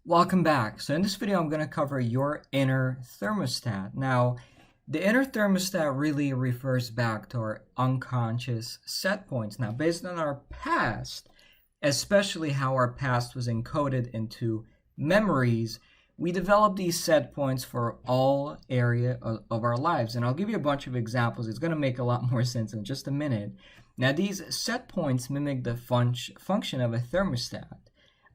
Welcome back. So in this video, I'm going to cover your inner thermostat. Now, the inner thermostat really refers back to our unconscious set points. Now, based on our past, especially how our past was encoded into memories, we develop these set points for all area of our lives. And I'll give you a bunch of examples. It's going to make a lot more sense in just a minute. Now, these set points mimic the function of a thermostat.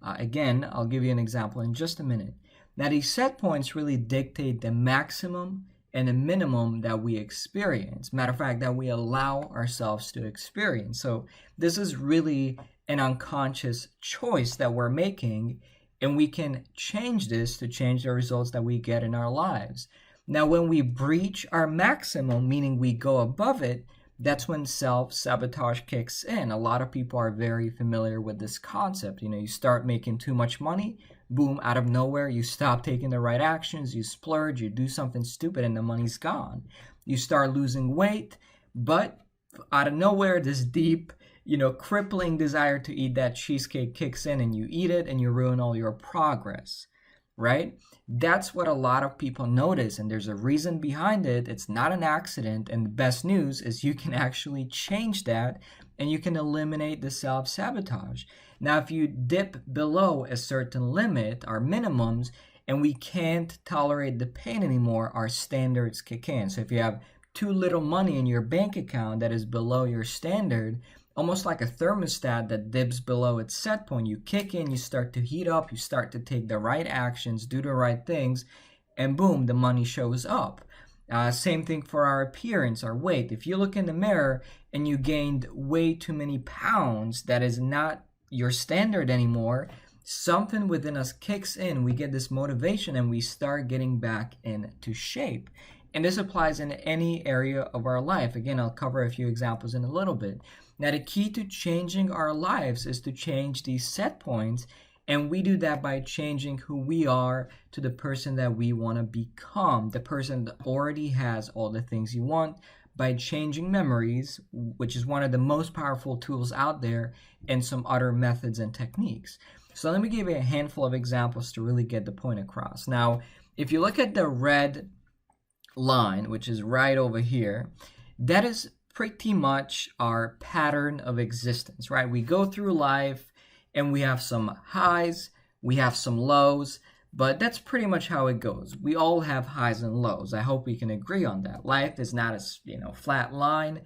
Again, I'll give you an example in just a minute. Now, these set points really dictate the maximum and the minimum that we experience. Matter of fact, that we allow ourselves to experience. So this is really an unconscious choice that we're making, and we can change this to change the results that we get in our lives. Now, when we breach our maximum, meaning we go above it, that's when self-sabotage kicks in. A lot of people are very familiar with this concept. You start making too much money, boom, out of nowhere, you stop taking the right actions, you splurge, you do something stupid, and the money's gone. You start losing weight, but out of nowhere, this deep, crippling desire to eat that cheesecake kicks in, and you eat it, and you ruin all your progress, right? That's what a lot of people notice, and there's a reason behind it. It's not an accident, and the best news is you can actually change that, and you can eliminate the self-sabotage. Now, if you dip below a certain limit, our minimums, and we can't tolerate the pain anymore, our standards kick in. So if you have too little money in your bank account that is below your standard, almost like a thermostat that dips below its set point, you kick in, you start to heat up, you start to take the right actions, do the right things, and boom, the money shows up. Same thing for our appearance, our weight. If you look in the mirror and you gained way too many pounds, that is not your standard anymore, something within us kicks in, we get this motivation, and we start getting back into shape. And this applies in any area of our life. Again, I'll cover a few examples in a little bit. Now, the key to changing our lives is to change these set points, and we do that by changing who we are to the person that we want to become, the person that already has all the things you want, by changing memories, which is one of the most powerful tools out there, and some other methods and techniques. So let me give you a handful of examples to really get the point across. Now, if you look at the red line, which is right over here, that is pretty much our pattern of existence, right? We go through life and we have some highs, we have some lows, but that's pretty much how it goes. We all have highs and lows. I hope we can agree on that. Life is not a flat line.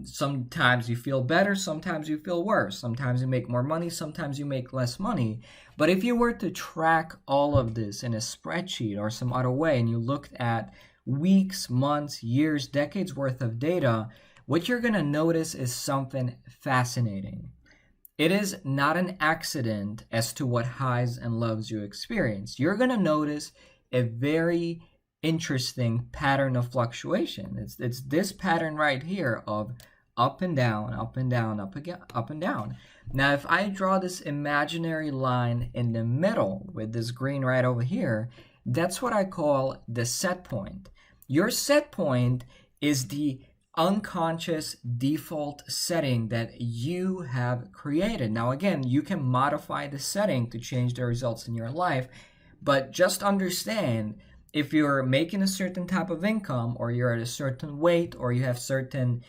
Sometimes you feel better, sometimes you feel worse. Sometimes you make more money, sometimes you make less money. But if you were to track all of this in a spreadsheet or some other way, and you looked at weeks, months, years, decades worth of data, what you're going to notice is something fascinating. It is not an accident as to what highs and lows you experience. You're going to notice a very interesting pattern of fluctuation. It's this pattern right here of up and down, up and down, up again, up and down. Now, if I draw this imaginary line in the middle with this green right over here, that's what I call the set point. Your set point is the unconscious default setting that you have created. Now, again, you can modify the setting to change the results in your life, but just understand, if you're making a certain type of income, or you're at a certain weight, or you have certain,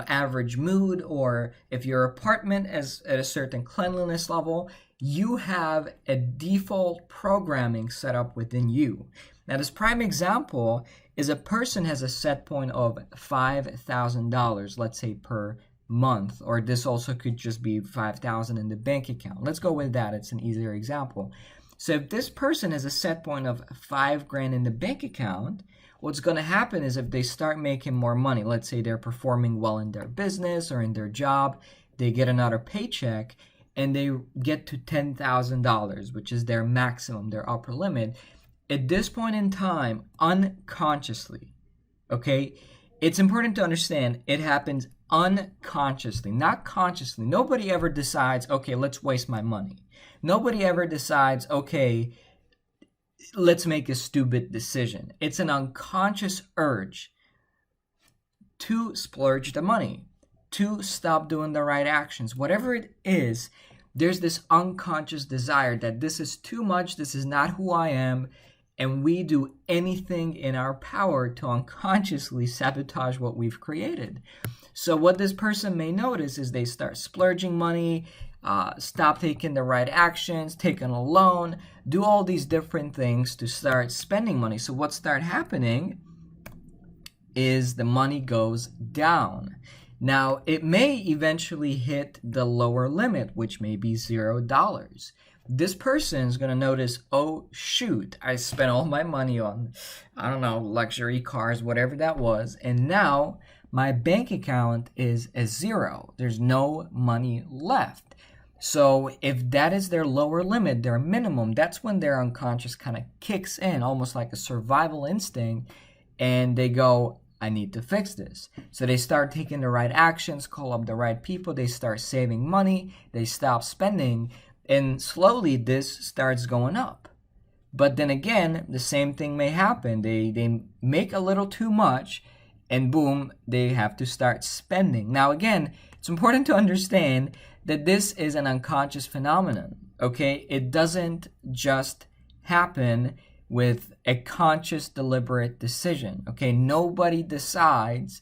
average mood, or if your apartment is at a certain cleanliness level, you have a default programming set up within you. Now, this prime example is a person has a set point of $5,000, let's say, per month, or this also could just be $5,000 in the bank account. Let's go with that. It's an easier example. So if this person has a set point of $5,000 in the bank account, what's going to happen is, if they start making more money, let's say they're performing well in their business or in their job, they get another paycheck, and they get to $10,000, which is their maximum, their upper limit. At this point in time, unconsciously, okay, it's important to understand it happens unconsciously, not consciously. Nobody ever decides, okay, let's waste my money. Nobody ever decides, okay, let's make a stupid decision. It's an unconscious urge to splurge the money, to stop doing the right actions. Whatever it is, there's this unconscious desire that this is too much, this is not who I am, and we do anything in our power to unconsciously sabotage what we've created. So what this person may notice is they start splurging money, stop taking the right actions, taking a loan, do all these different things to start spending money. So what starts happening is the money goes down. Now, it may eventually hit the lower limit, which may be $0. This person is going to notice, oh, shoot, I spent all my money on, I don't know, luxury cars, whatever that was, and now my bank account is a zero. There's no money left. So if that is their lower limit, their minimum, that's when their unconscious kind of kicks in, almost like a survival instinct, and they go, I need to fix this. So they start taking the right actions, call up the right people, they start saving money, they stop spending, and slowly this starts going up. But then again, the same thing may happen. They make a little too much, and boom, they have to start spending. Now again, it's important to understand that this is an unconscious phenomenon, okay? It doesn't just happen with a conscious, deliberate decision, okay? Nobody decides,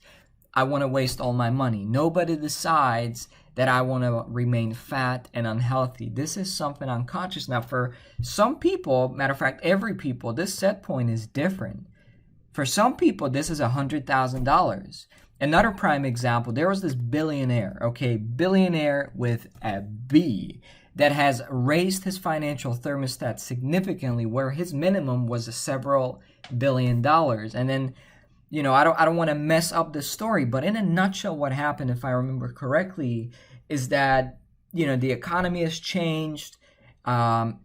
I want to waste all my money. Nobody decides that I want to remain fat and unhealthy. This is something unconscious. Now, for some people, matter of fact, every people, this set point is different. For some people, this is $100,000. Another prime example, there was this billionaire, okay, billionaire with a B, that has raised his financial thermostat significantly, where his minimum was several $billion. And then, you know, I don't want to mess up the story, but in a nutshell, what happened, if I remember correctly, is that, you know, the economy has changed, and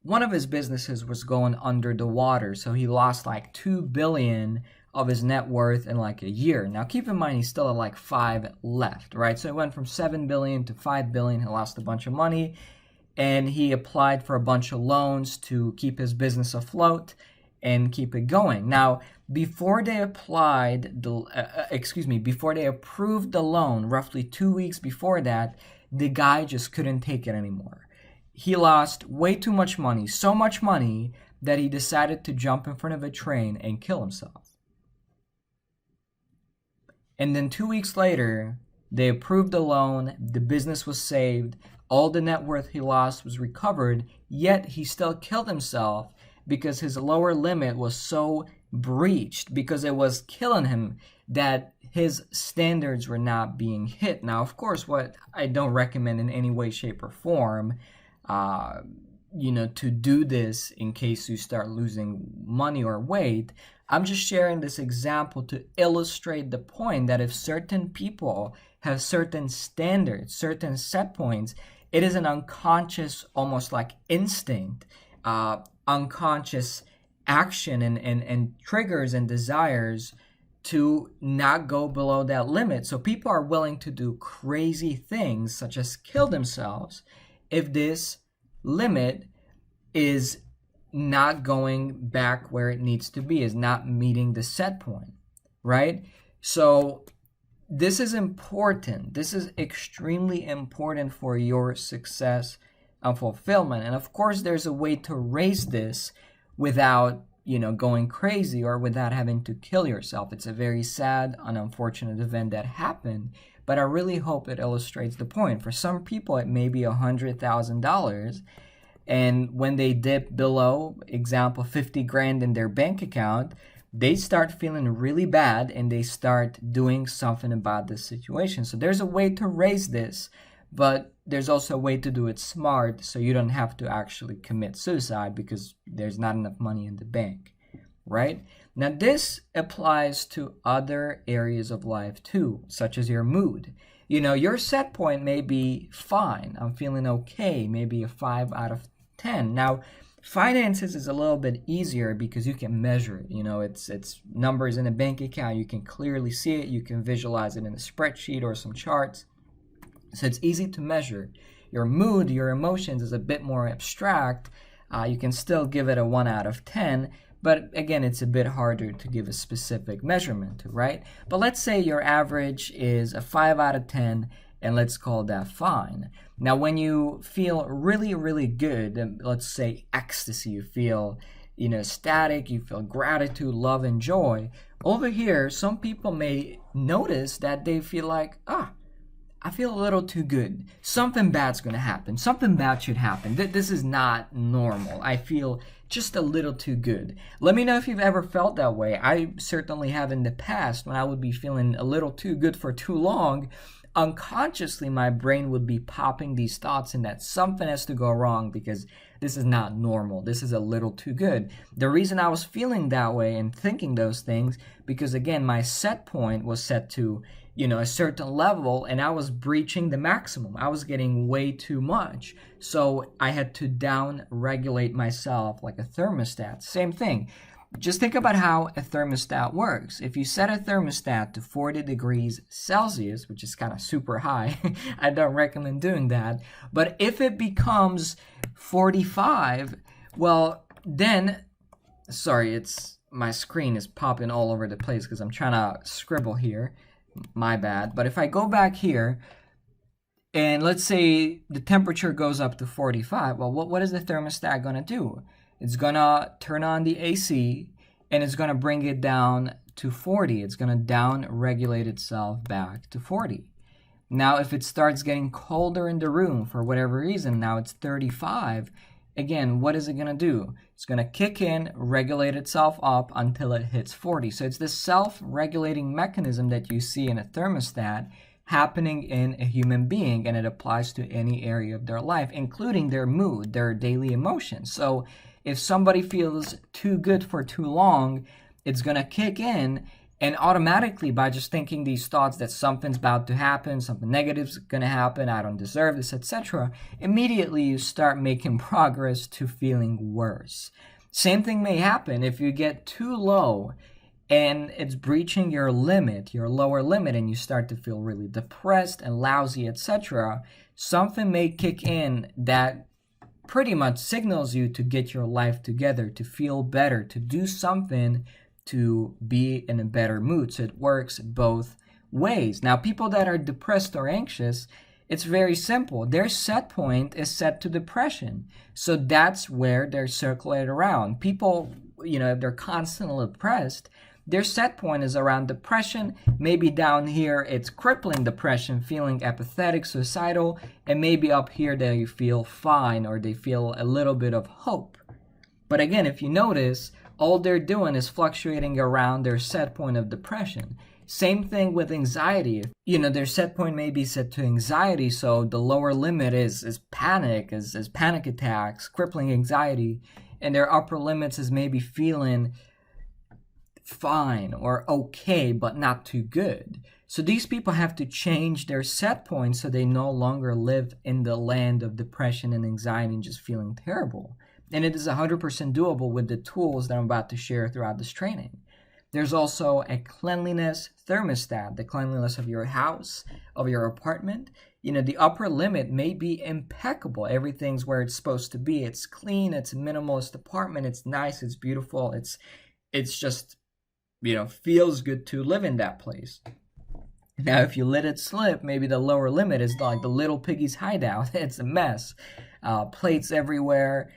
one of his businesses was going under the water, so he lost like $2 billion of his net worth in like a year. Now, keep in mind, he's still at like 5 left, right? So it went from 7 billion to 5 billion. He lost a bunch of money, and he applied for a bunch of loans to keep his business afloat and keep it going. Now, before they approved the loan, roughly 2 weeks before that, the guy just couldn't take it anymore. He lost way too much money, so much money that he decided to jump in front of a train and kill himself. And then 2 weeks later, they approved the loan, the business was saved, all the net worth he lost was recovered, yet he still killed himself because his lower limit was so breached, because it was killing him, that his standards were not being hit. Now, of course, what I don't recommend in any way, shape, or form, to do this in case you start losing money or weight. I'm just sharing this example to illustrate the point that if certain people have certain standards, certain set points, it is an unconscious, almost like instinct, unconscious action and triggers and desires to not go below that limit. So people are willing to do crazy things such as kill themselves if this limit is not going back where it needs to be, is not meeting the set point, right? So this is important. This is extremely important for your success and fulfillment. And of course, there's a way to raise this without, going crazy or without having to kill yourself. It's a very sad and unfortunate event that happened, but I really hope it illustrates the point. For some people, it may be $100,000. And when they dip below, example, 50 grand in their bank account, they start feeling really bad and they start doing something about this situation. So there's a way to raise this, but there's also a way to do it smart so you don't have to actually commit suicide because there's not enough money in the bank, right? Now, this applies to other areas of life too, such as your mood. Your set point may be fine. I'm feeling okay, maybe a 5 out of 10. Now, finances is a little bit easier because you can measure it. It's numbers in a bank account. You can clearly see it. You can visualize it in a spreadsheet or some charts. So it's easy to measure. Your mood, your emotions is a bit more abstract. You can still give it a 1 out of 10, but again, it's a bit harder to give a specific measurement to, right? But let's say your average is a 5 out of 10 and let's call that fine. Now, when you feel really, really good, let's say ecstasy, you feel, ecstatic, you feel gratitude, love, and joy. Over here, some people may notice that they feel like, I feel a little too good. Something bad's gonna happen. Something bad should happen. This is not normal. I feel just a little too good. Let me know if you've ever felt that way. I certainly have in the past. When I would be feeling a little too good for too long, unconsciously my brain would be popping these thoughts in that something has to go wrong because this is not normal. This is a little too good. The reason I was feeling that way and thinking those things, because again, my set point was set to a certain level, and I was breaching the maximum. I was getting way too much. So I had to down regulate myself like a thermostat. Same thing. Just think about how a thermostat works. If you set a thermostat to 40 degrees Celsius, which is kind of super high, I don't recommend doing that. But if it becomes 45, well, then, sorry, my screen is popping all over the place because I'm trying to scribble here. My bad. But if I go back here and let's say the temperature goes up to 45, well, what is the thermostat going to do? It's going to turn on the AC and it's going to bring it down to 40. It's going to down regulate itself back to 40. Now, if it starts getting colder in the room for whatever reason, now it's 35. Again, what is it going to do? It's going to kick in, regulate itself up until it hits 40. So it's this self-regulating mechanism that you see in a thermostat happening in a human being, and it applies to any area of their life, including their mood, their daily emotions. So if somebody feels too good for too long, it's going to kick in, and automatically by just thinking these thoughts that something's about to happen, something negative's going to happen, I don't deserve this, etc., immediately you start making progress to feeling worse. Same thing may happen if you get too low and it's breaching your limit, your lower limit, and you start to feel really depressed and lousy, etc. Something may kick in that pretty much signals you to get your life together, to feel better, to do something to be in a better mood. So it works both ways. Now, people that are depressed or anxious, it's very simple. Their set point is set to depression. So that's where they're circulated around. People, if they're constantly depressed, their set point is around depression. Maybe down here, it's crippling depression, feeling apathetic, suicidal, and maybe up here they feel fine or they feel a little bit of hope. But again, if you notice, all they're doing is fluctuating around their set point of depression. Same thing with anxiety. Their set point may be set to anxiety, so the lower limit is panic, is panic attacks, crippling anxiety, and their upper limits is maybe feeling fine or okay, but not too good. So these people have to change their set point so they no longer live in the land of depression and anxiety and just feeling terrible. And it is 100% doable with the tools that I'm about to share throughout this training. There's also a cleanliness thermostat, the cleanliness of your house, of your apartment. The upper limit may be impeccable. Everything's where it's supposed to be. It's clean, it's a minimalist apartment, it's nice, it's beautiful, it's just, feels good to live in that place. Now, if you let it slip, maybe the lower limit is like the little piggy's hideout. It's a mess. Plates everywhere,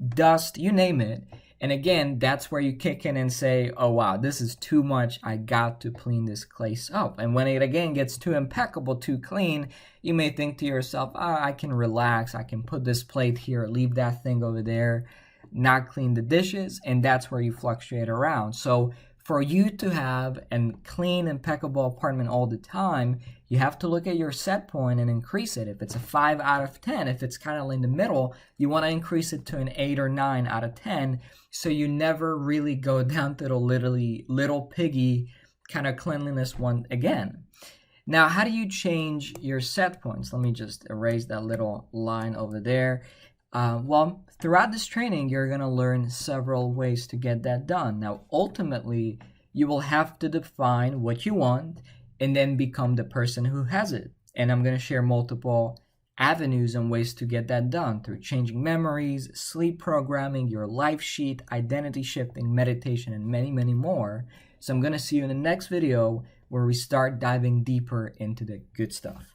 dust, you name it. And again, that's where you kick in and say, oh wow, this is too much. I got to clean this place up. And when it again gets too impeccable, too clean, you may think to yourself, I can relax. I can put this plate here, leave that thing over there, not clean the dishes. And that's where you fluctuate around. So for you to have a clean, impeccable apartment all the time, you have to look at your set point and increase it. If it's a 5 out of 10, if it's kind of in the middle, you want to increase it to an 8 or 9 out of 10, so you never really go down to the literally little piggy kind of cleanliness one again. Now, how do you change your set points? Let me just erase that little line over there. Well, throughout this training, you're going to learn several ways to get that done. Now, ultimately, you will have to define what you want and then become the person who has it. And I'm going to share multiple avenues and ways to get that done through changing memories, sleep programming, your life sheet, identity shifting, meditation, and many, many more. So I'm going to see you in the next video where we start diving deeper into the good stuff.